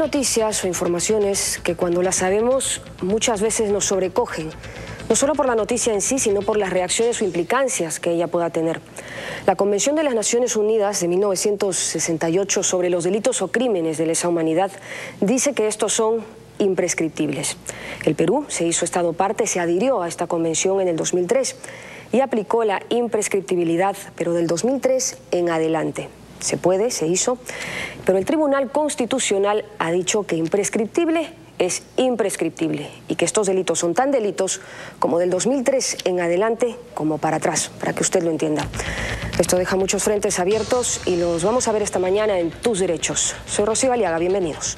noticias o informaciones que cuando las sabemos muchas veces nos sobrecogen, no solo por la noticia en sí, sino por las reacciones o implicancias que ella pueda tener. La Convención de las Naciones Unidas de 1968 sobre los delitos o crímenes de lesa humanidad dice que estos son imprescriptibles. El Perú se hizo Estado parte, se adhirió a esta convención en el 2003 y aplicó la imprescriptibilidad, pero del 2003 en adelante. Se puede, se hizo, pero el Tribunal Constitucional ha dicho que imprescriptible es imprescriptible y que estos delitos son tan delitos como del 2003 en adelante como para atrás, para que usted lo entienda. Esto deja muchos frentes abiertos y los vamos a ver esta mañana en Tus Derechos. Soy Rocío Aliaga, bienvenidos.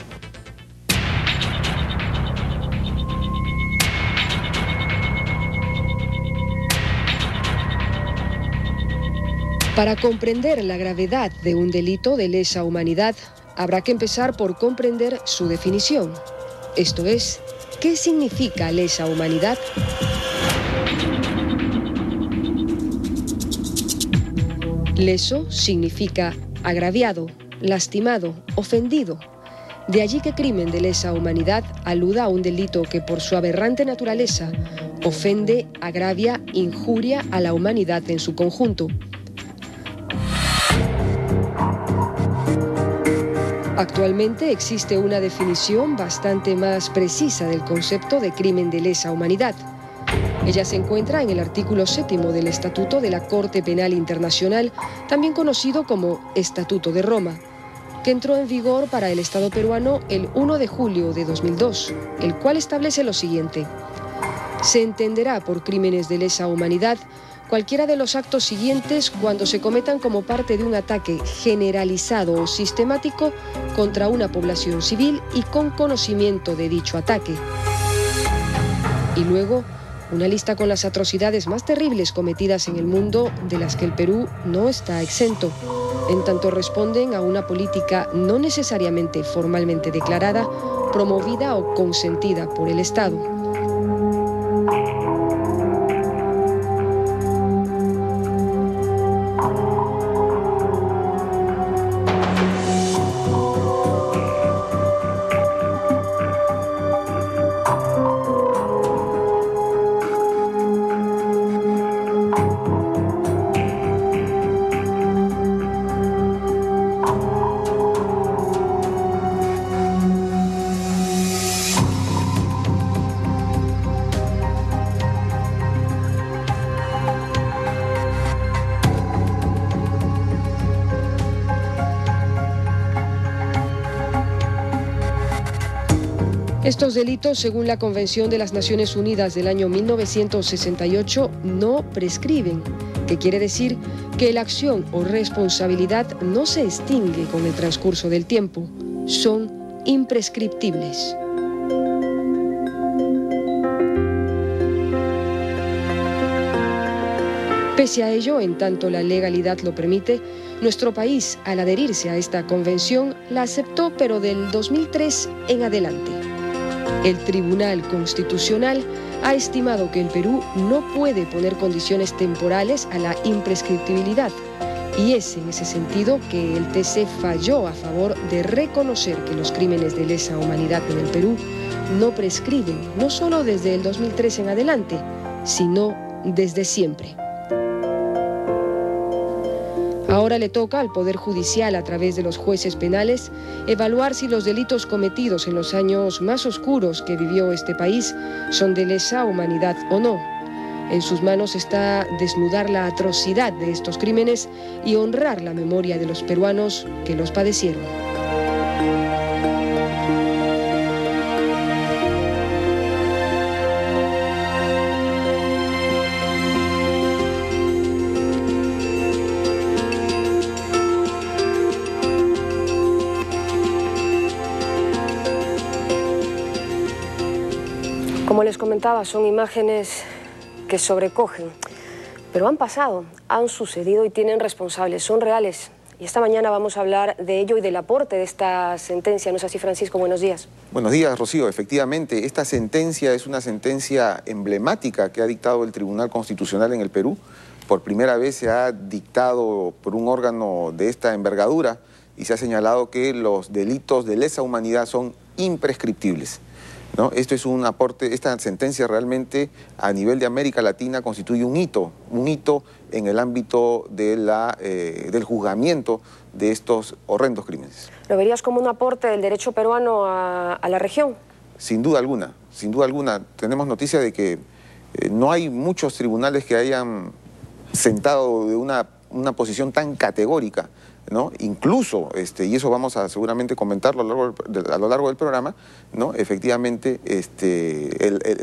Para comprender la gravedad de un delito de lesa humanidad, habrá que empezar por comprender su definición. Esto es, ¿qué significa lesa humanidad? Leso significa agraviado, lastimado, ofendido. De allí que crimen de lesa humanidad aluda a un delito que por su aberrante naturaleza ofende, agravia, injuria a la humanidad en su conjunto. Actualmente existe una definición bastante más precisa del concepto de crimen de lesa humanidad. Ella se encuentra en el artículo 7º del Estatuto de la Corte Penal Internacional, también conocido como Estatuto de Roma, que entró en vigor para el Estado peruano el 1 de julio de 2002, el cual establece lo siguiente: se entenderá por crímenes de lesa humanidad cualquiera de los actos siguientes cuando se cometan como parte de un ataque generalizado o sistemático contra una población civil y con conocimiento de dicho ataque. Y luego, una lista con las atrocidades más terribles cometidas en el mundo, de las que el Perú no está exento, en tanto responden a una política no necesariamente formalmente declarada, promovida o consentida por el Estado. Estos delitos, según la Convención de las Naciones Unidas del año 1968, no prescriben, que quiere decir que la acción o responsabilidad no se extingue con el transcurso del tiempo, son imprescriptibles. Pese a ello, en tanto la legalidad lo permite, nuestro país, al adherirse a esta convención, la aceptó, pero del 2003 en adelante. El Tribunal Constitucional ha estimado que el Perú no puede poner condiciones temporales a la imprescriptibilidad, y es en ese sentido que el TC falló a favor de reconocer que los crímenes de lesa humanidad en el Perú no prescriben, no solo desde el 2003 en adelante, sino desde siempre. Ahora le toca al Poder Judicial, a través de los jueces penales, evaluar si los delitos cometidos en los años más oscuros que vivió este país son de lesa humanidad o no. En sus manos está desnudar la atrocidad de estos crímenes y honrar la memoria de los peruanos que los padecieron. Como les comentaba, son imágenes que sobrecogen, pero han pasado, han sucedido y tienen responsables, son reales. Y esta mañana vamos a hablar de ello y del aporte de esta sentencia. ¿No es así, Francisco? Buenos días. Buenos días, Rocío. Efectivamente, esta sentencia es una sentencia emblemática que ha dictado el Tribunal Constitucional en el Perú. Por primera vez se ha dictado por un órgano de esta envergadura y se ha señalado que los delitos de lesa humanidad son imprescriptibles, ¿no? Esto es un aporte, esta sentencia realmente a nivel de América Latina constituye un hito en el ámbito de del juzgamiento de estos horrendos crímenes. ¿Lo verías como un aporte del derecho peruano a la región? Sin duda alguna, sin duda alguna. Tenemos noticia de que no hay muchos tribunales que hayan sentado de una posición tan categórica, ¿no? Incluso, y eso vamos a seguramente comentarlo a lo largo del programa, ¿no? Efectivamente,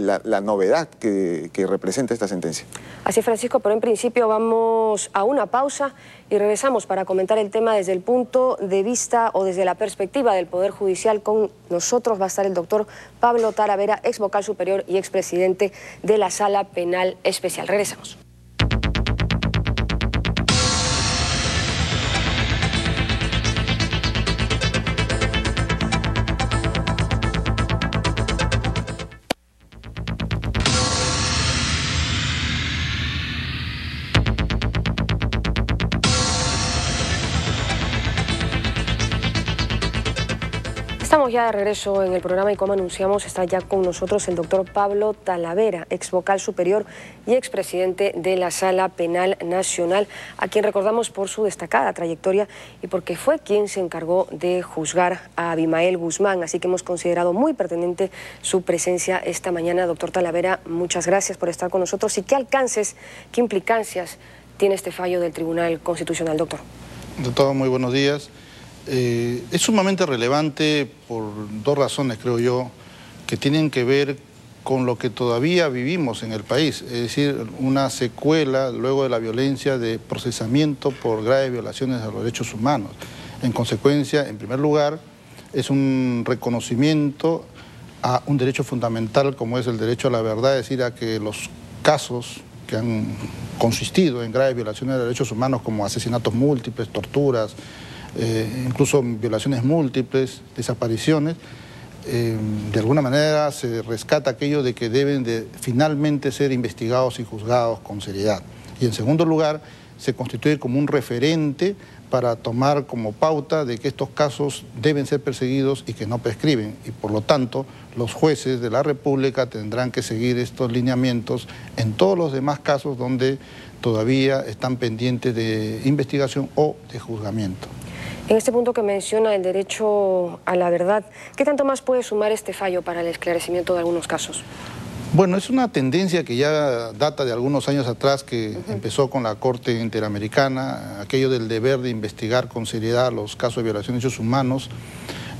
la novedad que representa esta sentencia. Así es, Francisco, pero en principio vamos a una pausa y regresamos para comentar el tema desde el punto de vista o desde la perspectiva del Poder Judicial. Con nosotros va a estar el doctor Pablo Talavera, ex vocal superior y expresidente de la Sala Penal Especial. Regresamos. Estamos ya de regreso en el programa y como anunciamos está ya con nosotros el doctor Pablo Talavera, ex vocal superior y expresidente de la Sala Penal Nacional, a quien recordamos por su destacada trayectoria y porque fue quien se encargó de juzgar a Abimael Guzmán, así que hemos considerado muy pertinente su presencia esta mañana. Doctor Talavera, muchas gracias por estar con nosotros. ¿Y qué alcances, qué implicancias tiene este fallo del Tribunal Constitucional, doctor? Doctor, muy buenos días. Es sumamente relevante por dos razones, creo yo, que tienen que ver con lo que todavía vivimos en el país, es decir, una secuela luego de la violencia de procesamiento por graves violaciones a los derechos humanos. En consecuencia, en primer lugar, es un reconocimiento a un derecho fundamental como es el derecho a la verdad, es decir, a que los casos que han consistido en graves violaciones de derechos humanos como asesinatos múltiples, torturas, incluso violaciones múltiples, desapariciones, de alguna manera se rescata aquello de que deben de finalmente ser investigados y juzgados con seriedad. Y en segundo lugar, se constituye como un referente para tomar como pauta de que estos casos deben ser perseguidos y que no prescriben. Y por lo tanto, los jueces de la República tendrán que seguir estos lineamientos en todos los demás casos donde todavía están pendientes de investigación o de juzgamiento. En este punto que menciona el derecho a la verdad, ¿qué tanto más puede sumar este fallo para el esclarecimiento de algunos casos? Bueno, es una tendencia que ya data de algunos años atrás, que empezó con la Corte Interamericana, aquello del deber de investigar con seriedad los casos de violación de derechos humanos.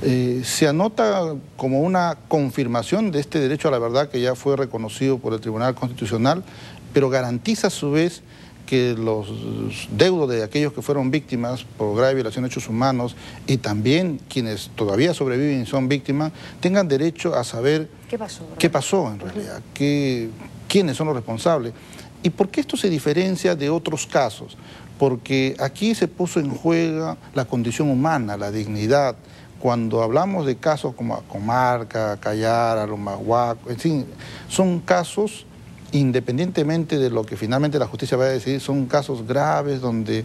Se anota como una confirmación de este derecho a la verdad que ya fue reconocido por el Tribunal Constitucional, pero garantiza a su vez que los deudos de aquellos que fueron víctimas por grave violación de derechos humanos y también quienes todavía sobreviven y son víctimas, tengan derecho a saber qué pasó en realidad, quiénes son los responsables. ¿Y por qué esto se diferencia de otros casos? Porque aquí se puso en juego la condición humana, la dignidad. Cuando hablamos de casos como Comarca, Cayara, Lomahuaco, en fin, son casos, independientemente de lo que finalmente la justicia vaya a decidir, son casos graves donde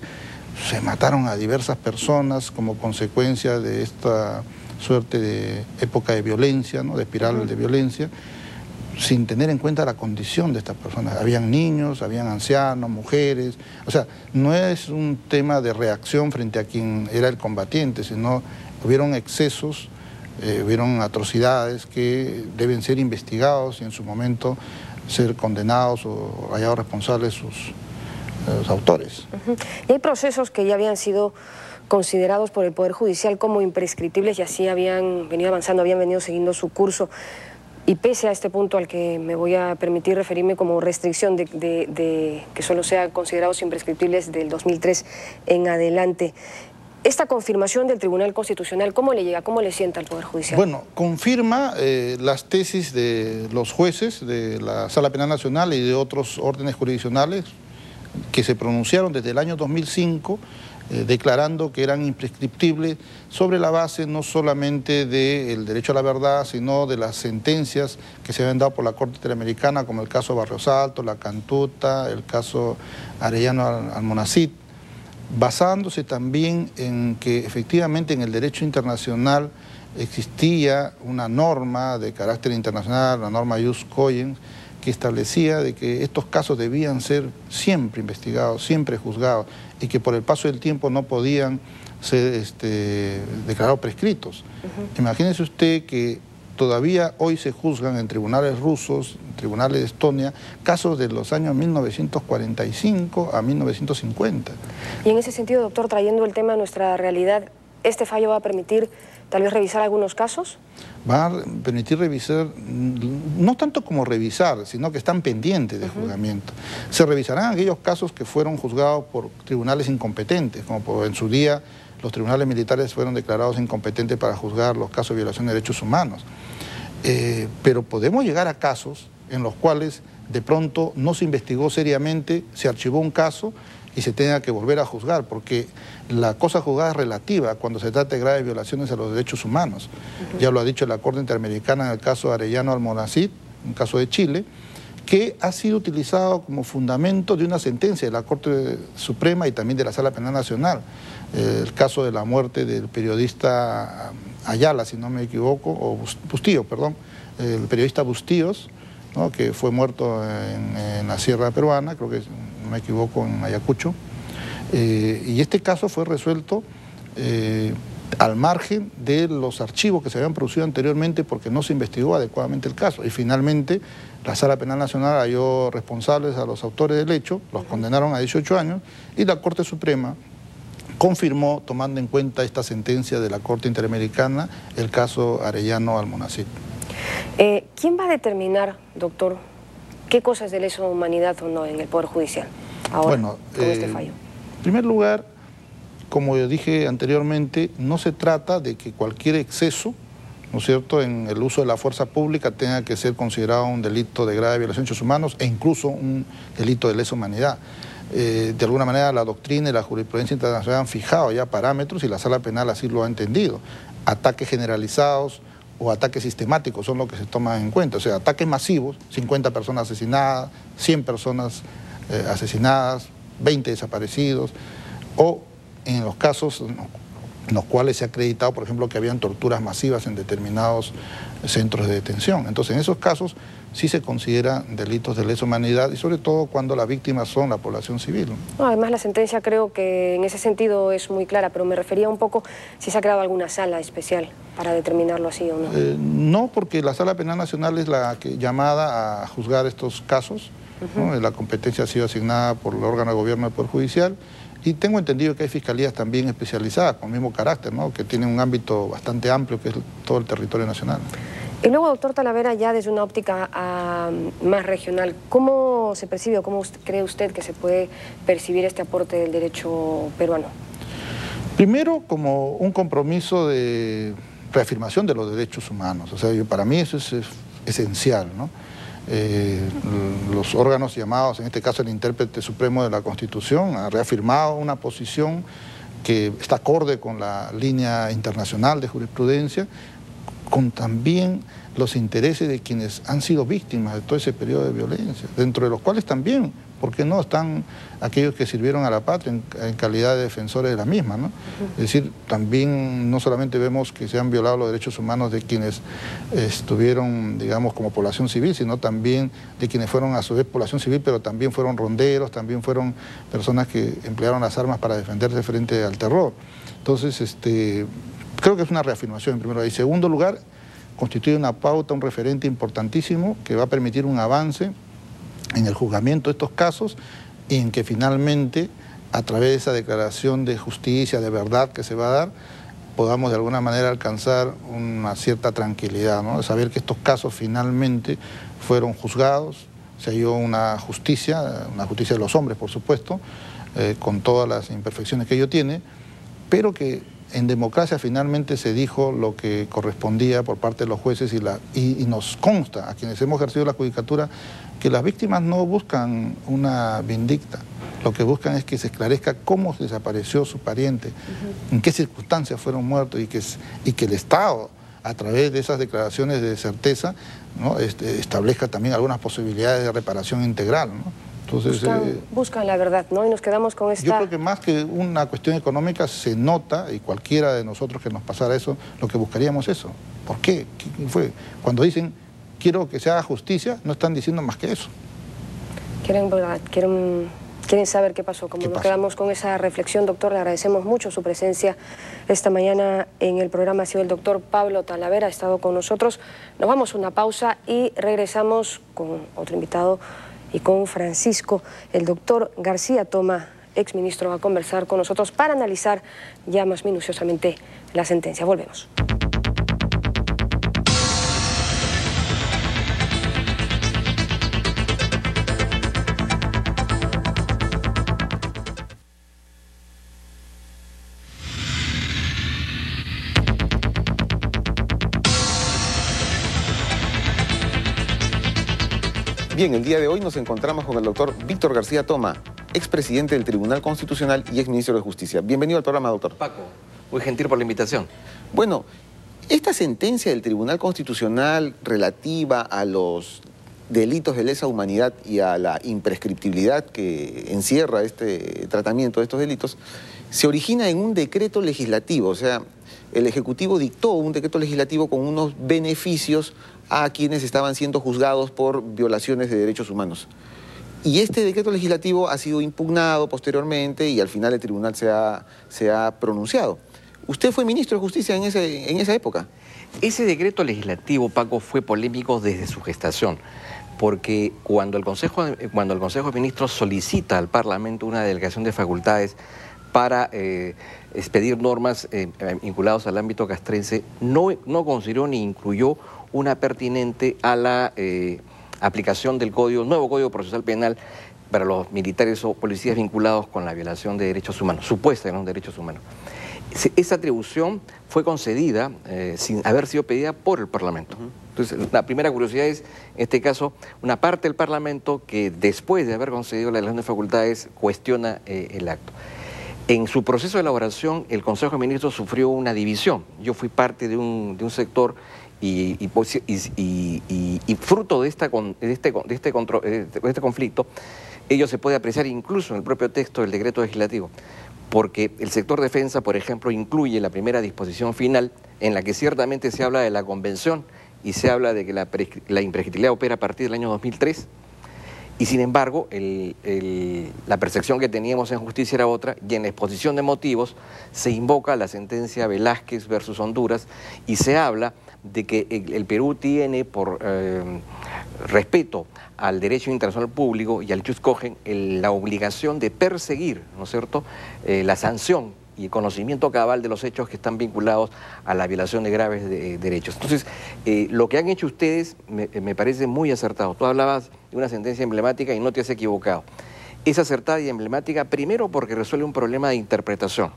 se mataron a diversas personas como consecuencia de esta suerte de época de violencia, ¿no? De espiral de violencia, sin tener en cuenta la condición de estas personas. Habían niños, habían ancianos, mujeres. O sea, no es un tema de reacción frente a quien era el combatiente, sino hubieron excesos, hubieron atrocidades que deben ser investigados y en su momento ser condenados o hallados responsables los autores. Y hay procesos que ya habían sido considerados por el Poder Judicial como imprescriptibles y así habían venido avanzando, habían venido siguiendo su curso. Y pese a este punto al que me voy a permitir referirme como restricción de que solo sean considerados imprescriptibles del 2003 en adelante, esta confirmación del Tribunal Constitucional, ¿cómo le llega, cómo le sienta al Poder Judicial? Bueno, confirma las tesis de los jueces de la Sala Penal Nacional y de otros órdenes jurisdiccionales que se pronunciaron desde el año 2005, declarando que eran imprescriptibles sobre la base no solamente del derecho a la verdad, sino de las sentencias que se habían dado por la Corte Interamericana, como el caso Barrios Altos, la Cantuta, el caso Arellano Almonacid, basándose también en que efectivamente en el derecho internacional existía una norma de carácter internacional, la norma Ius Cogens, que establecía de que estos casos debían ser siempre investigados, siempre juzgados, y que por el paso del tiempo no podían ser declarados prescritos. Imagínese usted que todavía hoy se juzgan en tribunales rusos, en tribunales de Estonia, casos de los años 1945 a 1950. Y en ese sentido, doctor, trayendo el tema a nuestra realidad, ¿este fallo va a permitir tal vez revisar algunos casos? Va a permitir revisar, no tanto como revisar, sino que están pendientes de juzgamiento. Se revisarán aquellos casos que fueron juzgados por tribunales incompetentes, como en su día los tribunales militares fueron declarados incompetentes para juzgar los casos de violación de derechos humanos. Pero podemos llegar a casos en los cuales de pronto no se investigó seriamente, se archivó un caso y se tenga que volver a juzgar, porque la cosa juzgada es relativa cuando se trata de graves violaciones a los derechos humanos. Ya lo ha dicho la Corte Interamericana en el caso de Arellano Almonacid, un caso de Chile, que ha sido utilizado como fundamento de una sentencia de la Corte Suprema y también de la Sala Penal Nacional. El caso de la muerte del periodista Ayala, si no me equivoco, o Bustillos, perdón, el periodista Bustillos, ¿no?, que fue muerto en la Sierra Peruana, creo que, no me equivoco, en Ayacucho. Y este caso fue resuelto al margen de los archivos que se habían producido anteriormente porque no se investigó adecuadamente el caso. Y finalmente la Sala Penal Nacional halló responsables a los autores del hecho, los condenaron a 18 años y la Corte Suprema confirmó, tomando en cuenta esta sentencia de la Corte Interamericana, el caso Arellano Almonacid. ¿Quién va a determinar, doctor, qué cosa es de lesa humanidad o no en el Poder Judicial ahora, bueno, con este fallo? En primer lugar, como yo dije anteriormente, no se trata de que cualquier exceso, ¿no es cierto?, en el uso de la fuerza pública tenga que ser considerado un delito de grave violación de derechos humanos e incluso un delito de lesa humanidad. De alguna manera la doctrina y la jurisprudencia internacional han fijado ya parámetros y la Sala Penal así lo ha entendido. Ataques generalizados o ataques sistemáticos son lo que se toman en cuenta. O sea, ataques masivos, 50 personas asesinadas, 100 personas asesinadas, 20 desaparecidos, o en los casos en los cuales se ha acreditado, por ejemplo, que habían torturas masivas en determinados centros de detención. Entonces, en esos casos sí se consideran delitos de lesa humanidad y sobre todo cuando las víctimas son la población civil. No, además, la sentencia creo que en ese sentido es muy clara, pero me refería un poco si se ha creado alguna sala especial para determinarlo así o no. No, porque la Sala Penal Nacional es la llamada a juzgar estos casos, ¿no? La competencia ha sido asignada por el órgano de gobierno del Poder Judicial y tengo entendido que hay fiscalías también especializadas con el mismo carácter, ¿no?, que tienen un ámbito bastante amplio que es todo el territorio nacional. Y luego, doctor Talavera, ya desde una óptica más regional, ¿cómo se percibe o cómo cree usted que se puede percibir este aporte del derecho peruano? Primero, como un compromiso de reafirmación de los derechos humanos. O sea, para mí eso es esencial, ¿no? Los órganos llamados, en este caso el intérprete supremo de la Constitución, ha reafirmado una posición que está acorde con la línea internacional de jurisprudencia, con también los intereses de quienes han sido víctimas de todo ese periodo de violencia, dentro de los cuales también, ¿por qué no?, están aquellos que sirvieron a la patria en calidad de defensores de la misma, ¿no? Es decir, también no solamente vemos que se han violado los derechos humanos de quienes estuvieron, digamos, como población civil, sino también de quienes fueron a su vez población civil, pero también fueron ronderos, también fueron personas que emplearon las armas para defenderse frente al terror. Entonces, creo que es una reafirmación en primer lugar. Y en segundo lugar, constituye una pauta, un referente importantísimo que va a permitir un avance en el juzgamiento de estos casos y en que finalmente, a través de esa declaración de justicia, de verdad que se va a dar, podamos de alguna manera alcanzar una cierta tranquilidad, ¿no?, de saber que estos casos finalmente fueron juzgados, se halló una justicia de los hombres, por supuesto, con todas las imperfecciones que ello tiene, pero que en democracia finalmente se dijo lo que correspondía por parte de los jueces y nos consta, a quienes hemos ejercido la judicatura, que las víctimas no buscan una vindicta, lo que buscan es que se esclarezca cómo desapareció su pariente, en qué circunstancias fueron muertos y que el Estado, a través de esas declaraciones de certeza, ¿no?, establezca también algunas posibilidades de reparación integral, ¿no? Entonces, buscan la verdad, ¿no? Y nos quedamos con esta... Yo creo que más que una cuestión económica se nota, y cualquiera de nosotros que nos pasara eso, lo que buscaríamos eso. ¿Por qué? ¿Qué fue? Cuando dicen, quiero que se haga justicia, no están diciendo más que eso. Quieren verdad, quieren saber qué pasó. Como nos quedamos con esa reflexión, doctor, le agradecemos mucho su presencia esta mañana en el programa. Ha sido el doctor Pablo Talavera, ha estado con nosotros. Nos vamos a una pausa y regresamos con otro invitado y con Francisco. El doctor García Toma, exministro, va a conversar con nosotros para analizar ya más minuciosamente la sentencia. Volvemos. Bien, el día de hoy nos encontramos con el doctor Víctor García Toma, expresidente del Tribunal Constitucional y exministro de Justicia. Bienvenido al programa, doctor. Paco, muy gentil por la invitación. Bueno, esta sentencia del Tribunal Constitucional relativa a los delitos de lesa humanidad y a la imprescriptibilidad que encierra este tratamiento de estos delitos, se origina en un decreto legislativo, o sea, el Ejecutivo dictó un decreto legislativo con unos beneficios a quienes estaban siendo juzgados por violaciones de derechos humanos. Y este decreto legislativo ha sido impugnado posteriormente y al final el tribunal se ha pronunciado. ¿Usted fue ministro de Justicia en esa época? Ese decreto legislativo, Paco, fue polémico desde su gestación, porque cuando el Consejo de Ministros solicita al Parlamento una delegación de facultades para expedir normas vinculadas al ámbito castrense, no consideró ni incluyó una pertinente a la aplicación del nuevo Código Procesal Penal para los militares o policías vinculados con la violación de derechos humanos, supuesta de los derechos humanos. Esa atribución fue concedida sin haber sido pedida por el Parlamento. Entonces, la primera curiosidad es, en este caso, una parte del Parlamento que después de haber concedido la delegación de facultades cuestiona el acto. En su proceso de elaboración, el Consejo de Ministros sufrió una división. Yo fui parte de un sector y fruto de este conflicto, ello se puede apreciar incluso en el propio texto del decreto legislativo, porque el sector defensa, por ejemplo, incluye la primera disposición final en la que ciertamente se habla de la convención y se habla de que la imprescriptibilidad opera a partir del año 2003, y sin embargo la percepción que teníamos en justicia era otra, y en la exposición de motivos se invoca la sentencia Velázquez versus Honduras y se habla de que el Perú tiene, por respeto al derecho internacional público y al jus cogens, la obligación de perseguir, ¿no es cierto?, la sanción y el conocimiento cabal de los hechos que están vinculados a la violación de graves derechos. Entonces, lo que han hecho ustedes me parece muy acertado. Tú hablabas de una sentencia emblemática y no te has equivocado. Es acertada y emblemática primero porque resuelve un problema de interpretación.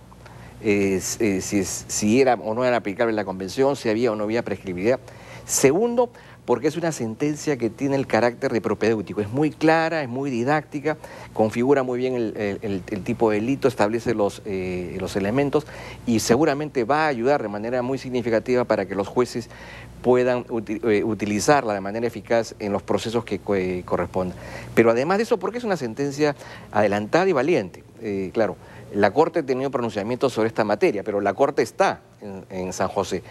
Si era o no era aplicable la convención, si había o no había prescriptibilidad. Segundo, porque es una sentencia que tiene el carácter de propedéutico, es muy clara, es muy didáctica, configura muy bien el tipo de delito, establece los elementos y seguramente va a ayudar de manera muy significativa para que los jueces puedan utilizarla de manera eficaz en los procesos que correspondan. Pero además de eso, porque es una sentencia adelantada y valiente. Claro, la Corte ha tenido pronunciamientos sobre esta materia, pero la Corte está en San José.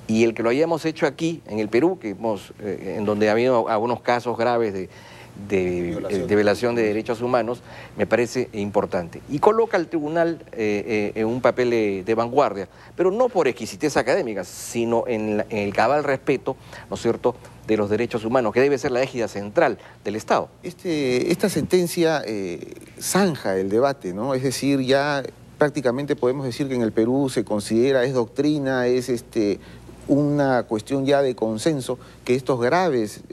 Y el que lo hayamos hecho aquí, en el Perú, en donde ha habido algunos casos graves de violación de derechos humanos, me parece importante. Y coloca al tribunal en un papel de vanguardia, pero no por exquisitez académica, sino en el cabal respeto, ¿no es cierto?, de los derechos humanos, que debe ser la égida central del Estado. Esta sentencia zanja el debate, ¿no? Es decir, ya prácticamente podemos decir que en el Perú se considera, es doctrina, es una cuestión ya de consenso, que estas graves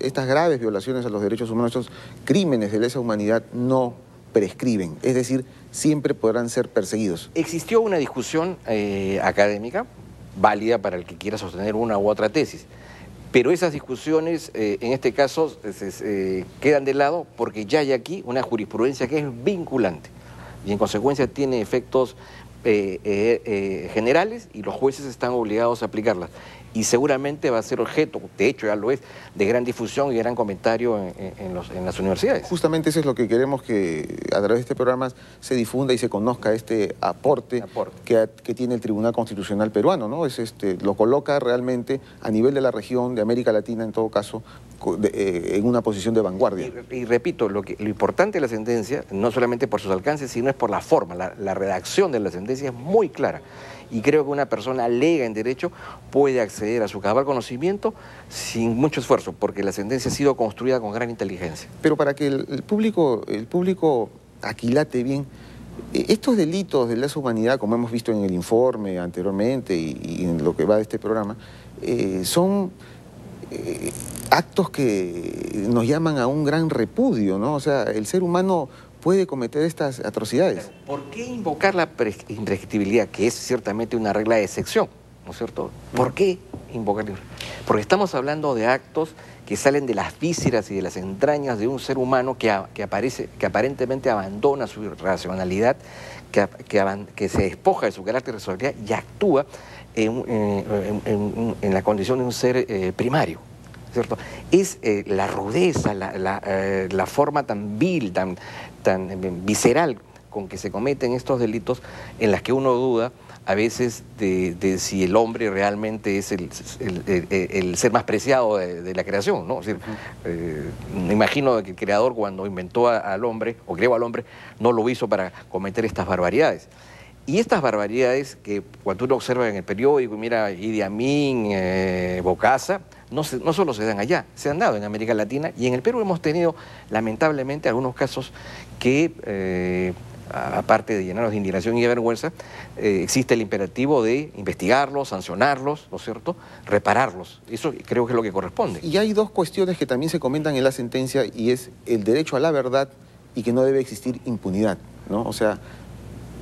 violaciones a los derechos humanos, estos crímenes de lesa humanidad no prescriben, es decir, siempre podrán ser perseguidos. Existió una discusión académica, válida para el que quiera sostener una u otra tesis, pero esas discusiones en este caso quedan de lado porque ya hay aquí una jurisprudencia que es vinculante y en consecuencia tiene efectos generales y los jueces están obligados a aplicarlas. y seguramente va a ser objeto, de hecho ya lo es, de gran difusión y gran comentario en las universidades. Justamente eso es lo que queremos, que a través de este programa se difunda y se conozca este aporte. Que tiene el Tribunal Constitucional peruano, ¿no? Lo coloca realmente a nivel de la región, de América Latina en todo caso, en una posición de vanguardia. Y repito, lo importante de la sentencia, no solamente por sus alcances, sino es por la forma. La redacción de la sentencia es muy clara. Y creo que una persona lega en derecho puede acceder a su cabal conocimiento sin mucho esfuerzo, porque la sentencia ha sido construida con gran inteligencia. Pero para que el público aquilate bien, estos delitos de lesa humanidad, como hemos visto en el informe anteriormente y en lo que va de este programa, son actos que nos llaman a un gran repudio, ¿no? O sea, el ser humano puede cometer estas atrocidades. ¿Por qué invocar la imprescriptibilidad, que es ciertamente una regla de excepción, ¿no es cierto? ¿Por qué invocarla? Porque estamos hablando de actos que salen de las vísceras y de las entrañas de un ser humano que aparentemente abandona su racionalidad, que se despoja de su carácter de responsabilidad y actúa en la condición de un ser primario, ¿cierto? Es la rudeza, la forma tan vil, tan visceral con que se cometen estos delitos, en las que uno duda a veces de si el hombre realmente es el ser más preciado de la creación, ¿no? Es decir, me imagino que el creador, cuando inventó al hombre o creó al hombre, no lo hizo para cometer estas barbaridades. Y estas barbaridades que cuando uno observa en el periódico, mira Idi Amin, Bokassa, no solo se dan allá, se han dado en América Latina, y en el Perú hemos tenido lamentablemente algunos casos que, aparte de llenarnos de indignación y de vergüenza, existe el imperativo de investigarlos, sancionarlos, ¿no es cierto?, repararlos. Eso creo que es lo que corresponde. Y hay dos cuestiones que también se comentan en la sentencia, y es el derecho a la verdad y que no debe existir impunidad, ¿no? O sea,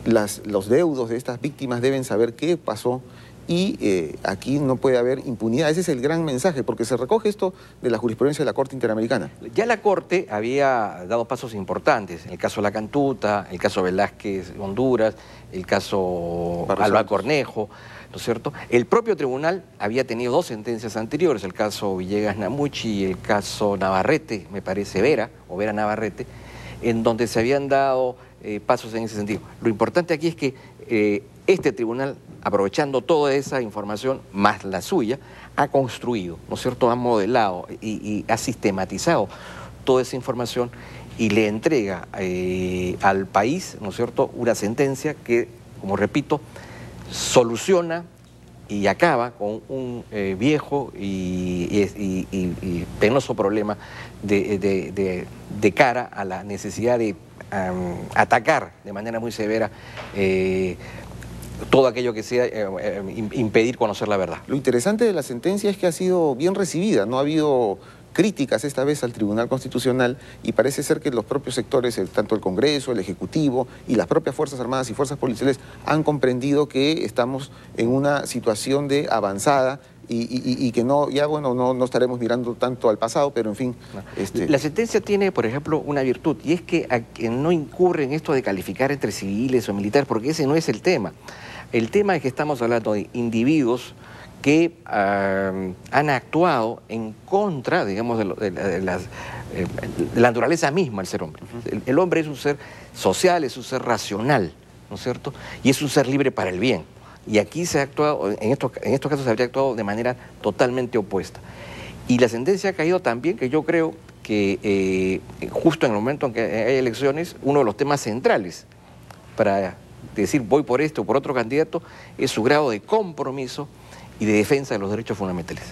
los deudos de estas víctimas deben saber qué pasó y aquí no puede haber impunidad. Ese es el gran mensaje, porque se recoge esto de la jurisprudencia de la Corte Interamericana. Ya la Corte había dado pasos importantes, en el caso de La Cantuta, el caso Velázquez Honduras, el caso Alba Cornejo, ¿no es cierto? El propio tribunal había tenido dos sentencias anteriores, el caso Villegas Namuchi y el caso Navarrete, me parece, Vera Navarrete, en donde se habían dado pasos en ese sentido. Lo importante aquí es que este tribunal, aprovechando toda esa información, más la suya, ha construido, ¿no es cierto?, ha modelado y ha sistematizado toda esa información y le entrega al país, ¿no es cierto?, una sentencia que, como repito, soluciona y acaba con un viejo y penoso problema de cara a la necesidad de atacar de manera muy severa todo aquello que sea impedir conocer la verdad. Lo interesante de la sentencia es que ha sido bien recibida, no ha habido críticas esta vez al Tribunal Constitucional, y parece ser que los propios sectores, tanto el Congreso, el Ejecutivo y las propias Fuerzas Armadas y Fuerzas Policiales han comprendido que estamos en una situación de avanzada y que no estaremos mirando tanto al pasado, pero en fin. La sentencia tiene, por ejemplo, una virtud, y es que no incurre en esto de calificar entre civiles o militares, porque ese no es el tema. El tema es que estamos hablando de individuos que han actuado en contra, digamos, de la naturaleza misma del ser hombre. El hombre es un ser social, es un ser racional, ¿no es cierto? Y es un ser libre para el bien. Y aquí se ha actuado, en estos casos se habría actuado de manera totalmente opuesta. Y la sentencia ha caído también, que yo creo que justo en el momento en que hay elecciones, uno de los temas centrales para decir voy por este o por otro candidato es su grado de compromiso y de defensa de los derechos fundamentales,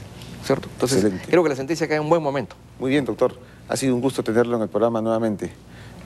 ¿cierto? Entonces, creo que la sentencia cae en un buen momento. Muy bien, doctor. Ha sido un gusto tenerlo en el programa nuevamente.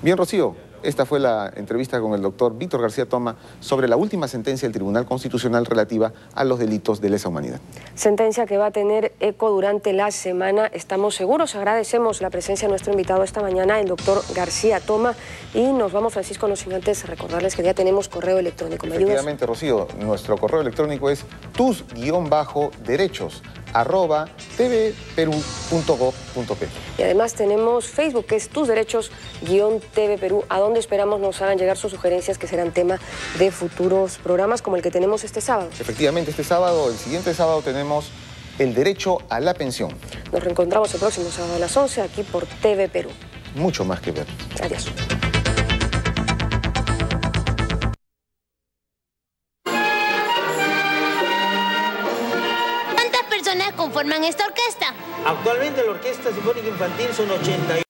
Bien, Rocío, esta fue la entrevista con el doctor Víctor García Toma sobre la última sentencia del Tribunal Constitucional relativa a los delitos de lesa humanidad. Sentencia que va a tener eco durante la semana, estamos seguros. Agradecemos la presencia de nuestro invitado esta mañana, el doctor García Toma, y nos vamos, Francisco, no sin antes recordarles que ya tenemos correo electrónico. ¿Me ayudas? Efectivamente, Rocío, nuestro correo electrónico es tus-derechos@tvperú.gov.p. Y además tenemos Facebook, que es Tus Derechos-TV Perú, a donde esperamos nos hagan llegar sus sugerencias, que serán tema de futuros programas como el que tenemos este sábado. Efectivamente, este sábado, el siguiente sábado, tenemos el derecho a la pensión. Nos reencontramos el próximo sábado a las 11 aquí por TV Perú. Mucho más que ver. Adiós. ¿Cuántas personas conforman esta orquesta? Actualmente la Orquesta Sinfónica Infantil son 80.